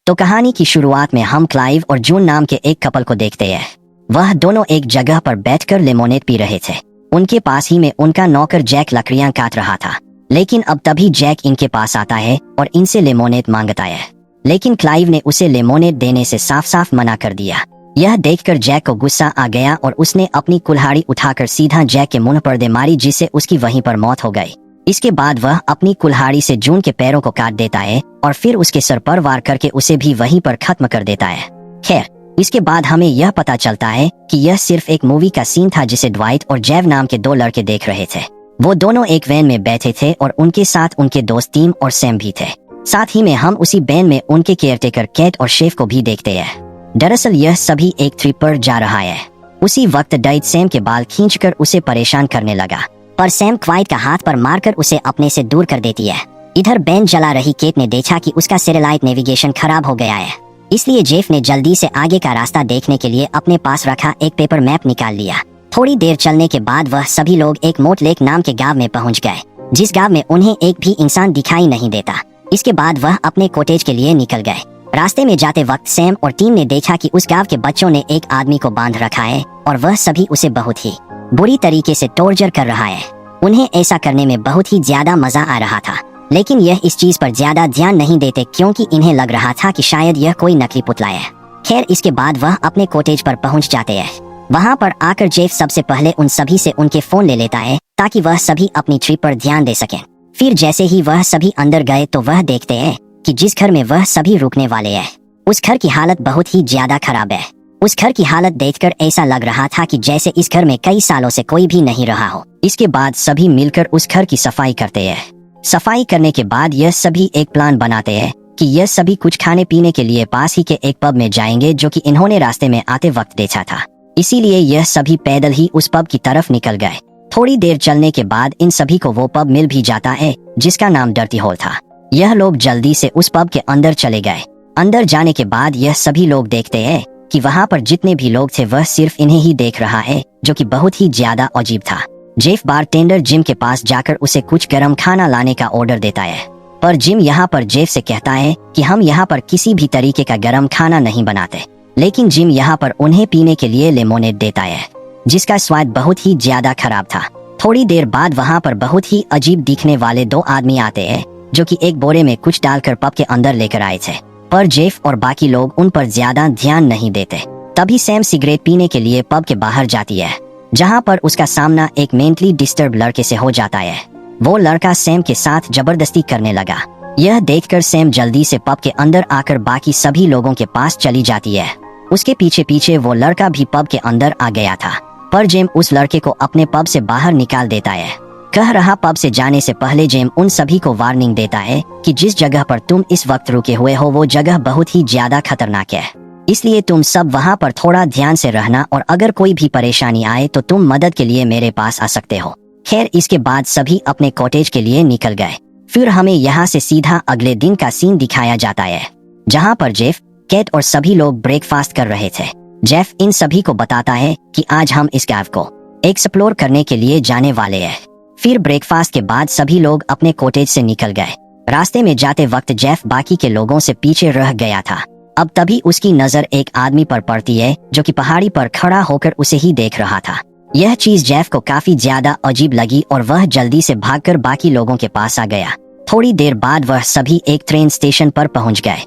तो कहानी की शुरुआत में हम क्लाइव और जून नाम के एक कपल को देखते हैं। वह दोनों एक जगह पर बैठकर लेमोनेड पी रहे थे। उनके पास ही में उनका नौकर जैक लकड़ियां काट रहा था। लेकिन अब तभी जैक इनके पास आता है और इनसे लेमोनेड मांगता है। लेकिन क्लाइव ने उसे लेमोनेड देने से साफ साफ मना कर दिया। यह देखकर जैक को गुस्सा आ गया और उसने अपनी कुल्हाड़ी उठाकर सीधा जैक के मुंह पर दे मारी, जिससे उसकी वहीं पर मौत हो गई। इसके बाद वह अपनी कुल्हाड़ी से जून के पैरों को काट देता है और फिर उसके सर पर वार करके उसे भी वहीं पर खत्म कर देता है। खैर, इसके बाद हमें यह पता चलता है कि यह सिर्फ एक मूवी का सीन था जिसे ड्वाइट और जेव नाम के दो लड़के देख रहे थे। वो दोनों एक वैन में बैठे थे और उनके साथ उनके दोस्त टीम और सैम भी थे। साथ ही में हम उसी वैन में उनके केयरटेकर कैट और शेफ को भी देखते हैं। दरअसल यह सभी एक ट्रिप पर जा रहा है। उसी वक्त डाइट सैम के बाल खींचकर उसे परेशान करने लगा, पर सैम क्वाइट का हाथ पर मारकर उसे अपने से दूर कर देती है। इधर बैंड जला रही केट ने देखा कि उसका सैटेलाइट नेविगेशन खराब हो गया है, इसलिए जेफ ने जल्दी से आगे का रास्ता देखने के लिए अपने पास रखा एक पेपर मैप निकाल लिया। थोड़ी देर चलने के बाद वह सभी लोग एक मोट लेक नाम के गांव में पहुंच गए, जिस गांव में उन्हें एक भी इंसान दिखाई नहीं देता। इसके बाद वह अपने कॉटेज के लिए निकल गए। रास्ते में जाते वक्त सैम और टीम ने देखा कि उस गांव के बच्चों ने एक आदमी को बांध रखा है और वह सभी उसे बहुत ही बुरी तरीके से टॉर्चर कर रहा है। उन्हें ऐसा करने में बहुत ही ज्यादा मजा आ रहा था, लेकिन यह इस चीज पर ज्यादा ध्यान नहीं देते क्योंकि इन्हें लग रहा था कि शायद यह कोई नकली पुतला है। खैर, इसके बाद वह अपने कॉटेज पर पहुंच जाते हैं। वहां पर आकर जेफ सबसे पहले उन सभी से उनके फोन ले लेता है ताकि वह सभी अपनी ट्रिप पर ध्यान दे सकें। फिर जैसे ही वह सभी अंदर गए तो वह देखते हैं कि जिस घर में वह सभी रुकने वाले हैं, उस घर की हालत बहुत ही ज्यादा खराब है। उस घर की हालत देखकर ऐसा लग रहा था कि जैसे इस घर में कई सालों से कोई भी नहीं रहा हो। इसके बाद सभी मिलकर उस घर की सफाई करते हैं। सफाई करने के बाद यह सभी एक प्लान बनाते हैं कि यह सभी कुछ खाने पीने के लिए पास ही के एक पब में जाएंगे, जो कि इन्होंने रास्ते में आते वक्त देखा था। इसीलिए यह सभी पैदल ही उस पब की तरफ निकल गए। थोड़ी देर चलने के बाद इन सभी को वो पब मिल भी जाता है जिसका नाम डर्टी हॉल था। यह लोग जल्दी से उस पब के अंदर चले गए। अंदर जाने के बाद यह सभी लोग देखते हैं कि वहाँ पर जितने भी लोग थे वह सिर्फ इन्हें ही देख रहा है, जो कि बहुत ही ज्यादा अजीब था। जेफ बारटेंडर जिम के पास जाकर उसे कुछ गर्म खाना लाने का ऑर्डर देता है, पर जिम यहाँ पर जेफ से कहता है कि हम यहाँ पर किसी भी तरीके का गर्म खाना नहीं बनाते। लेकिन जिम यहाँ पर उन्हें पीने के लिए लेमोनेड देता है, जिसका स्वाद बहुत ही ज्यादा खराब था। थोड़ी देर बाद वहाँ पर बहुत ही अजीब दिखने वाले दो आदमी आते हैं, जो कि एक बोरे में कुछ डालकर पब के अंदर लेकर आए थे, पर जेफ और बाकी लोग उन पर ज्यादा ध्यान नहीं देते। तभी सैम सिगरेट पीने के लिए पब के बाहर जाती है, जहां पर उसका सामना एक मेंटली डिस्टर्ब लड़के से हो जाता है। वो लड़का सैम के साथ जबरदस्ती करने लगा। यह देखकर सैम जल्दी से पब के अंदर आकर बाकी सभी लोगों के पास चली जाती है। उसके पीछे पीछे वो लड़का भी पब के अंदर आ गया था, पर जेम उस लड़के को अपने पब से बाहर निकाल देता है। कह रहा पब से जाने से पहले जेम उन सभी को वार्निंग देता है कि जिस जगह पर तुम इस वक्त रुके हुए हो वो जगह बहुत ही ज्यादा खतरनाक है, इसलिए तुम सब वहाँ पर थोड़ा ध्यान से रहना और अगर कोई भी परेशानी आए तो तुम मदद के लिए मेरे पास आ सकते हो। खैर, इसके बाद सभी अपने कॉटेज के लिए निकल गए। फिर हमें यहाँ से सीधा अगले दिन का सीन दिखाया जाता है, जहाँ पर जेफ, कैट और सभी लोग ब्रेकफास्ट कर रहे थे। जेफ इन सभी को बताता है कि आज हम इस गांव को एक्सप्लोर करने के लिए जाने वाले हैं। फिर ब्रेकफास्ट के बाद सभी लोग अपने कॉटेज से निकल गए। रास्ते में जाते वक्त जेफ बाकी के लोगों से पीछे रह गया था। अब तभी उसकी नजर एक आदमी पर पड़ती है, जो कि पहाड़ी पर खड़ा होकर उसे ही देख रहा था। यह चीज जेफ को काफी ज्यादा अजीब लगी और वह जल्दी से भागकर बाकी लोगों के पास आ गया। थोड़ी देर बाद वह सभी एक ट्रेन स्टेशन पर पहुंच गए।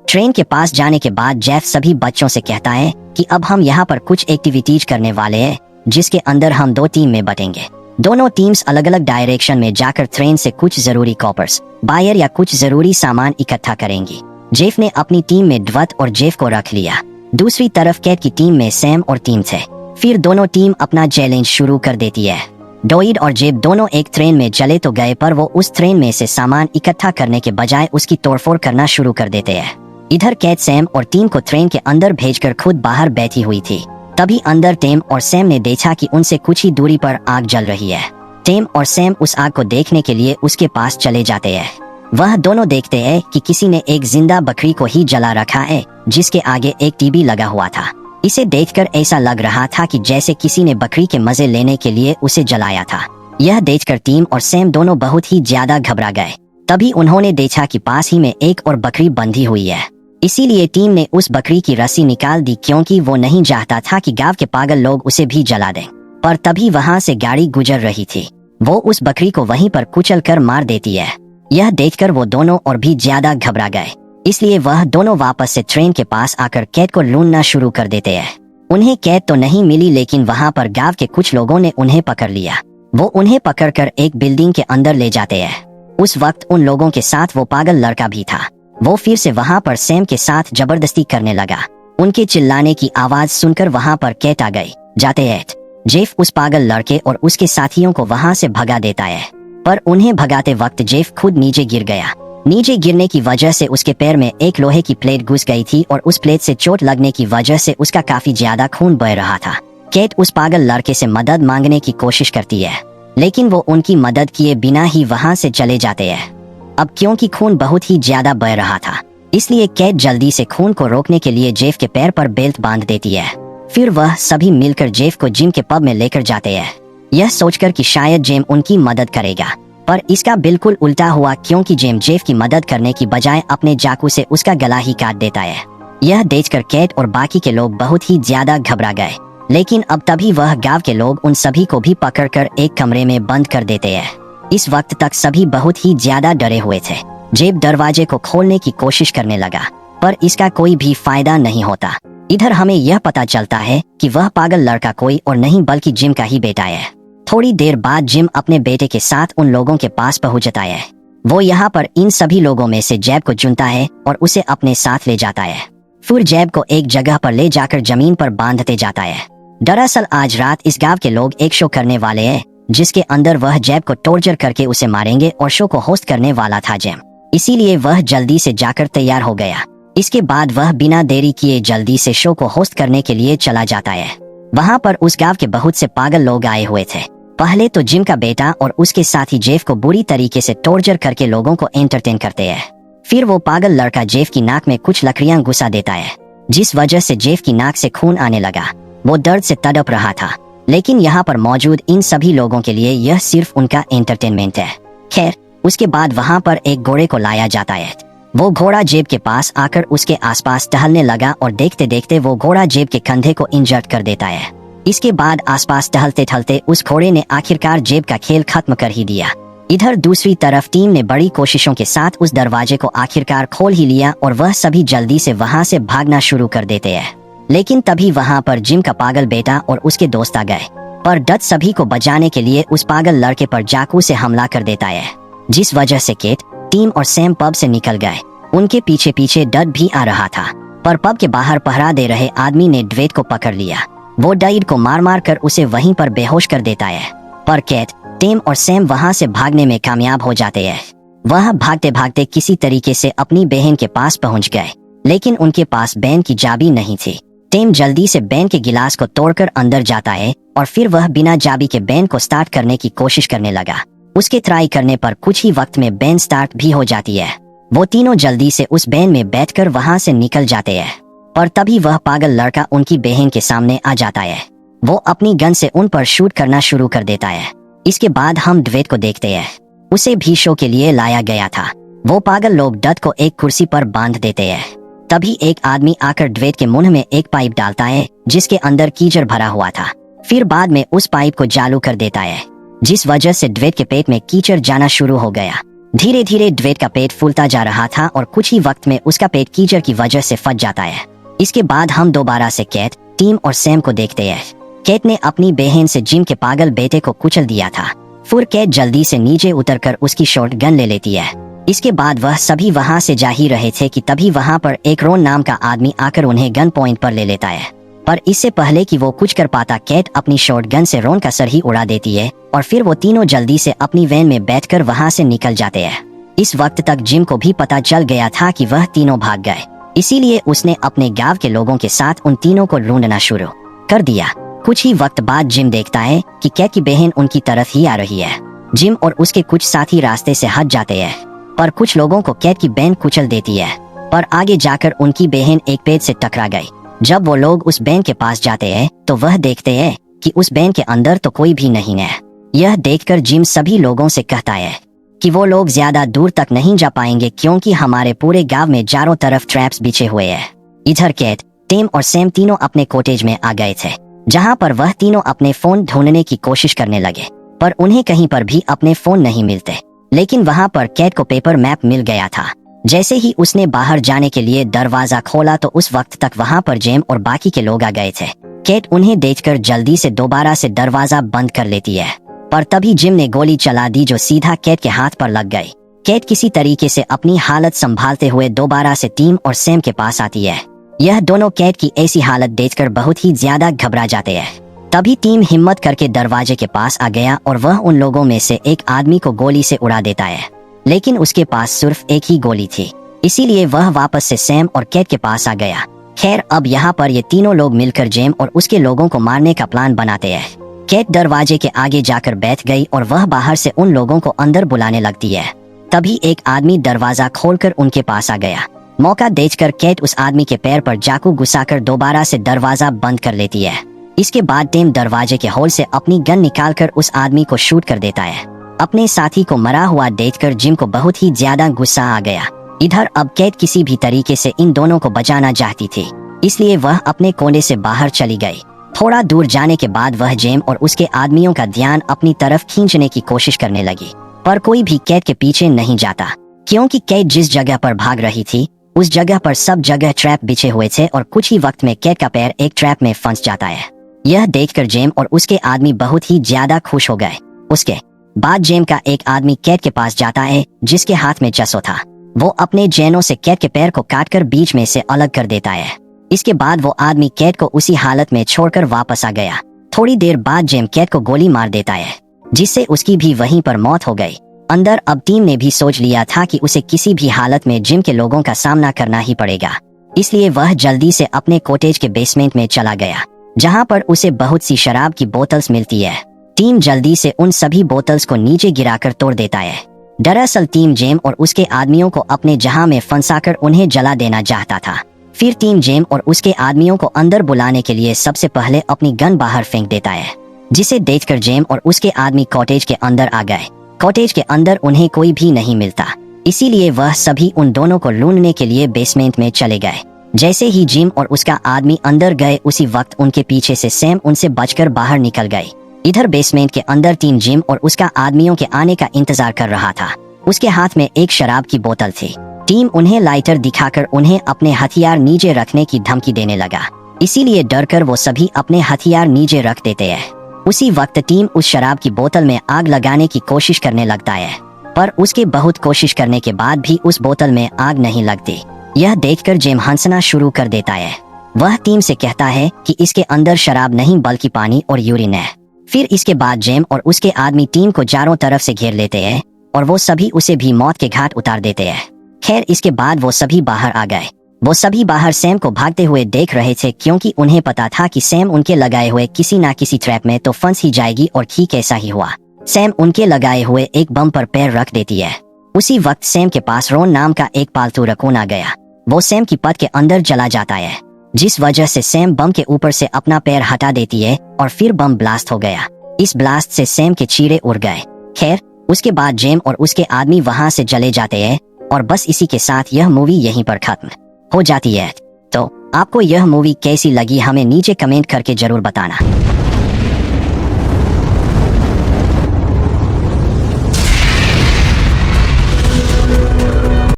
ट्रेन के पास जाने के बाद जेफ सभी बच्चों से कहता है कि अब हम यहाँ पर कुछ एक्टिविटीज करने वाले हैं, जिसके अंदर हम दो टीम में बटेंगे। दोनों टीम्स अलग अलग डायरेक्शन में जाकर ट्रेन से कुछ जरूरी कॉपर्स, बायर या कुछ जरूरी सामान इकट्ठा करेंगी। जेफ ने अपनी टीम में ड्वट और जेफ को रख लिया। दूसरी तरफ कैट की टीम में सैम और टीम थे। फिर दोनों टीम अपना चैलेंज शुरू कर देती है। डॉइड और जेब दोनों एक ट्रेन में चले तो गए, पर वो उस ट्रेन में से सामान इकट्ठा करने के बजाय उसकी तोड़फोड़ करना शुरू कर देते हैं। इधर कैट सैम और टीम को ट्रेन के अंदर भेजकर खुद बाहर बैठी हुई थी। तभी अंदर टेम और सैम ने देखा कि उनसे कुछ ही दूरी पर आग जल रही है। टेम और सैम उस आग को देखने के लिए उसके पास चले जाते हैं। वह दोनों देखते हैं कि किसी ने एक जिंदा बकरी को ही जला रखा है, जिसके आगे एक टीवी लगा हुआ था। इसे देखकर ऐसा लग रहा था कि जैसे किसी ने बकरी के मजे लेने के लिए उसे जलाया था। यह देखकर टीम और सैम दोनों बहुत ही ज्यादा घबरा गए। तभी उन्होंने देखा कि पास ही में एक और बकरी बंधी हुई है। इसीलिए टीम ने उस बकरी की रस्सी निकाल दी क्योंकि वो नहीं चाहता था कि गांव के पागल लोग उसे भी जला दें। पर तभी वहां से गाड़ी गुजर रही थी। वो उस बकरी को वहीं पर कुचल कर मार देती है। यह देखकर वो दोनों और भी ज्यादा घबरा गए। इसलिए वह दोनों वापस से ट्रेन के पास आकर कैट को ढूंढना शुरू कर देते हैं। उन्हें कैट तो नहीं मिली, लेकिन वहां पर गांव के कुछ लोगों ने उन्हें पकड़ लिया। वो उन्हें पकड़कर एक बिल्डिंग के अंदर ले जाते हैं। उस वक्त उन लोगों के साथ वो पागल लड़का भी था। वो फिर से वहां पर सैम के साथ जबरदस्ती करने लगा। उनके चिल्लाने की आवाज सुनकर वहां पर कैट आ गई। जाते हैं जेफ उस पागल लड़के और उसके साथियों को वहां से भगा देता है। पर उन्हें भगाते वक्त जेफ खुद नीचे गिर गया। नीचे गिरने की वजह से उसके पैर में एक लोहे की प्लेट घुस गई थी और उस प्लेट से चोट लगने की वजह से उसका काफी ज्यादा खून बह रहा था। कैट उस पागल लड़के से मदद मांगने की कोशिश करती है, लेकिन वो उनकी मदद किए बिना ही वहां से चले जाते हैं। अब क्योंकि खून बहुत ही ज्यादा बह रहा था, इसलिए कैट जल्दी से खून को रोकने के लिए जेफ के पैर पर बेल्ट बांध देती है। फिर वह सभी मिलकर जेफ को जिम के पब में लेकर जाते हैं, यह सोचकर कि शायद जेम उनकी मदद करेगा। पर इसका बिल्कुल उल्टा हुआ क्योंकि जेम जेफ की मदद करने की बजाय अपने चाकू से उसका गला ही काट देता है। यह देखकर कैट और बाकी के लोग बहुत ही ज्यादा घबरा गए। लेकिन अब तभी वह गांव के लोग उन सभी को भी पकड़कर एक कमरे में बंद कर देते हैं। इस वक्त तक सभी बहुत ही ज्यादा डरे हुए थे। जेब दरवाजे को खोलने की कोशिश करने लगा, पर इसका कोई भी फायदा नहीं होता। इधर हमें यह पता चलता है कि वह पागल लड़का कोई और नहीं बल्कि जिम का ही बेटा है। थोड़ी देर बाद जिम अपने बेटे के साथ उन लोगों के पास पहुंचता है। वो यहाँ पर इन सभी लोगों में से जैब को चुनता है और उसे अपने साथ ले जाता है। फिर जैब को एक जगह पर ले जाकर जमीन पर बांधते जाता है। दरअसल आज रात इस गांव के लोग एक शो करने वाले हैं, जिसके अंदर वह जैब को टॉर्चर करके उसे मारेंगे और शो को होस्ट करने वाला था जेम। इसीलिए वह जल्दी से जाकर तैयार हो गया। इसके बाद वह बिना देरी किए जल्दी से शो को होस्ट करने के लिए चला जाता है। वहाँ पर उस गांव के बहुत से पागल लोग आए हुए थे। पहले तो जिम का बेटा और उसके साथी जेफ को बुरी तरीके से टॉर्चर करके लोगों को एंटरटेन करते हैं। फिर वो पागल लड़का जेफ की नाक में कुछ लकड़ियां घुसा देता है, जिस वजह से जेफ की नाक से खून आने लगा। वो दर्द से तड़प रहा था, लेकिन यहाँ पर मौजूद इन सभी लोगों के लिए यह सिर्फ उनका एंटरटेनमेंट है। खैर, उसके बाद वहाँ पर एक घोड़े को लाया जाता है। वो घोड़ा जेब के पास आकर उसके आसपास टहलने लगा और देखते देखते वो घोड़ा जेब के कंधे को इंजर्ड कर देता है। इसके बाद आसपास टहलते टहलते उस घोड़े ने आखिरकार जेब का खेल खत्म कर ही दिया। इधर दूसरी तरफ टीम ने बड़ी कोशिशों के साथ उस दरवाजे को आखिरकार खोल ही लिया और वह सभी जल्दी से वहां से भागना शुरू कर देते हैं। लेकिन तभी वहां पर जिम का पागल बेटा और उसके दोस्त आ गए, पर डट सभी को बचाने के लिए उस पागल लड़के पर चाकू से हमला कर देता है, जिस वजह से केट, टीम और सैम पब से निकल गए। उनके पीछे पीछे डट भी आ रहा था, पर पब के बाहर पहरा दे रहे आदमी ने ड्वेट को पकड़ लिया। वो डाइड को मार मार कर उसे वहीं पर बेहोश कर देता है। पर केट, टीम और सैम वहां से भागने में कामयाब हो जाते हैं। वह भागते भागते किसी तरीके से अपनी बहन के पास पहुंच गए, लेकिन उनके पास बैन की चाबी नहीं थी। टीम जल्दी से बैन के गिलास को तोड़कर अंदर जाता है और फिर वह बिना चाबी के बैन को स्टार्ट करने की कोशिश करने लगा। उसके ट्राई करने पर कुछ ही वक्त में बैन स्टार्ट भी हो जाती है। वो तीनों जल्दी से उस बैन में बैठकर वहां से निकल जाते हैं, पर तभी वह पागल लड़का उनकी बहन के सामने आ जाता है। वो अपनी गन से उन पर शूट करना शुरू कर देता है। इसके बाद हम ड्वेट को देखते हैं। उसे भी शो के लिए लाया गया था। वो पागल लोग डट को एक कुर्सी पर बांध देते हैं। तभी एक आदमी आकर ड्वेट के मुंह में एक पाइप डालता है, जिसके अंदर कीचड़ भरा हुआ था। फिर बाद में उस पाइप को चालू कर देता है, जिस वजह से ड्वेट के पेट में कीचड़ जाना शुरू हो गया। धीरे धीरे ड्वेट का पेट फूलता जा रहा था और कुछ ही वक्त में उसका पेट कीचड़ की वजह से फट जाता है। इसके बाद हम दोबारा से केट, टीम और सैम को देखते हैं। केट ने अपनी बहन से जिम के पागल बेटे को कुचल दिया था। फिर केट जल्दी से नीचे उतरकर उसकी शॉर्ट गन ले लेती है। इसके बाद वह सभी वहां से जा ही रहे थे कि तभी वहां पर एक रोन नाम का आदमी आकर उन्हें गन पॉइंट पर ले लेता है। पर इससे पहले कि वो कुछ कर पाता, केट अपनी शॉर्ट गन से रोन का सर ही उड़ा देती है और फिर वो तीनों जल्दी से अपनी वैन में बैठकर वहां से निकल जाते हैं। इस वक्त तक जिम को भी पता चल गया था कि वह तीनों भाग गए, इसीलिए उसने अपने गांव के लोगों के साथ उन तीनों को ढूंढना शुरू कर दिया। कुछ ही वक्त बाद जिम देखता है कि कैट की बहन उनकी तरफ ही आ रही है। जिम और उसके कुछ साथी रास्ते से हट जाते हैं, पर कुछ लोगों को कैट की बहन कुचल देती है। पर आगे जाकर उनकी बहन एक पेड़ से टकरा गई। जब वो लोग उस बैन के पास जाते हैं तो वह देखते हैं कि उस बैन के अंदर तो कोई भी नहीं है। यह देखकर जिम सभी लोगों से कहता है, कि वो लोग ज्यादा दूर तक नहीं जा पाएंगे क्योंकि हमारे पूरे गांव में चारों तरफ ट्रैप्स बिछे हुए हैं। इधर केट, टिम और सैम तीनों अपने कॉटेज में आ गए थे, जहां पर वह तीनों अपने फोन ढूंढने की कोशिश करने लगे, पर उन्हें कहीं पर भी अपने फोन नहीं मिलते। लेकिन वहां पर केट को पेपर मैप मिल गया था। जैसे ही उसने बाहर जाने के लिए दरवाजा खोला तो उस वक्त तक वहां पर जेम और बाकी के लोग आ गए थे। केट उन्हें देखकर जल्दी से दोबारा से दरवाजा बंद कर लेती है, पर तभी जिम ने गोली चला दी जो सीधा केट के हाथ पर लग गई। केट किसी तरीके से अपनी हालत संभालते हुए दोबारा से टीम और सैम के पास आती है। यह दोनों केट की ऐसी हालत देखकर बहुत ही ज्यादा घबरा जाते हैं। तभी टीम हिम्मत करके दरवाजे के पास आ गया और वह उन लोगों में से एक आदमी को गोली से उड़ा देता है, लेकिन उसके पास सिर्फ एक ही गोली थी, इसीलिए वह वापस से सैम और केट के पास आ गया। खैर, अब यहाँ पर ये तीनों लोग मिलकर जेम और उसके लोगों को मारने का प्लान बनाते हैं। केट दरवाजे के आगे जाकर बैठ गई और वह बाहर से उन लोगों को अंदर बुलाने लगती है। तभी एक आदमी दरवाजा खोलकर उनके पास आ गया। मौका देखकर केट उस आदमी के पैर पर चाकू घुसाकर दोबारा से दरवाजा बंद कर लेती है। इसके बाद टिम दरवाजे के होल से अपनी गन निकालकर उस आदमी को शूट कर देता है। अपने साथी को मरा हुआ देखकर जिम को बहुत ही ज्यादा गुस्सा आ गया। इधर अब केट किसी भी तरीके से इन दोनों को बचाना चाहती थी, इसलिए वह अपने कोने से बाहर चली गई। थोड़ा दूर जाने के बाद वह जेम और उसके आदमियों का ध्यान अपनी तरफ खींचने की कोशिश करने लगी, पर कोई भी केट के पीछे नहीं जाता, क्योंकि केट जिस जगह पर भाग रही थी उस जगह पर सब जगह ट्रैप बिछे हुए थे और कुछ ही वक्त में केट का पैर एक ट्रैप में फंस जाता है। यह देखकर जेम और उसके आदमी बहुत ही ज्यादा खुश हो गए। उसके बाद जेम का एक आदमी केट के पास जाता है जिसके हाथ में चसो था। वो अपने जैनों से केट के पैर को काटकर बीच में से अलग कर देता है। इसके बाद वो आदमी केट को उसी हालत में छोड़कर वापस आ गया। थोड़ी देर बाद जेम केट को गोली मार देता है, जिससे उसकी भी वहीं पर मौत हो गई। अंदर अब टीम ने भी सोच लिया था कि उसे किसी भी हालत में जिम के लोगों का सामना करना ही पड़ेगा, इसलिए वह जल्दी से अपने कॉटेज के बेसमेंट में चला गया, जहां पर उसे बहुत सी शराब की बोतल्स मिलती है। टीम जल्दी से उन सभी बोतल्स को नीचे गिराकर तोड़ देता है। दरअसल टीम जेम और उसके आदमियों को अपने जहां में फंसाकर उन्हें जला देना चाहता था। फिर टीम जेम और उसके आदमियों को अंदर बुलाने के लिए सबसे पहले अपनी गन बाहर फेंक देता है, जिसे देखकर जेम और उसके आदमी कॉटेज के अंदर आ गए। कॉटेज के अंदर उन्हें कोई भी नहीं मिलता, इसीलिए वह सभी उन दोनों को ढूंढने के लिए बेसमेंट में चले गए। जैसे ही जिम और उसका आदमी अंदर गए उसी वक्त उनके पीछे से सैम उनसे बचकर बाहर निकल गई। इधर बेसमेंट के अंदर टीम जिम और उसका आदमियों के आने का इंतजार कर रहा था। उसके हाथ में एक शराब की बोतल थी। टीम उन्हें लाइटर दिखाकर उन्हें अपने हथियार नीचे रखने की धमकी देने लगा, इसीलिए डरकर वो सभी अपने हथियार नीचे रख देते हैं। उसी वक्त टीम उस शराब की बोतल में आग लगाने की कोशिश करने लगता है, पर उसके बहुत कोशिश करने के बाद भी उस बोतल में आग नहीं लगती। यह देखकर जेम हंसना शुरू कर देता है। वह टीम से कहता है कि इसके अंदर शराब नहीं बल्कि पानी और यूरिन है। फिर इसके बाद जेम और उसके आदमी टीम को चारों तरफ से घेर लेते हैं और वो सभी उसे भी मौत के घाट उतार देते हैं। खैर, इसके बाद वो सभी बाहर आ गए। वो सभी बाहर सैम को भागते हुए देख रहे थे, क्योंकि उन्हें पता था कि सैम उनके लगाए हुए किसी ना किसी ट्रैप में तो फंस ही जाएगी, और ठीक ऐसा ही हुआ। सैम उनके लगाए हुए एक बम पर पैर रख देती है। उसी वक्त सैम के पास रोन नाम का एक पालतू रकून आ गया। वो सैम की पद के अंदर चला जाता है, जिस वजह से सैम बम के ऊपर से अपना पैर हटा देती है और फिर बम ब्लास्ट हो गया। इस ब्लास्ट से सैम के चीरे उड़ गए। खैर, उसके बाद जेम और उसके आदमी वहां से चले जाते हैं और बस इसी के साथ यह मूवी यहीं पर खत्म हो जाती है। तो आपको यह मूवी कैसी लगी हमें नीचे कमेंट करके जरूर बताना।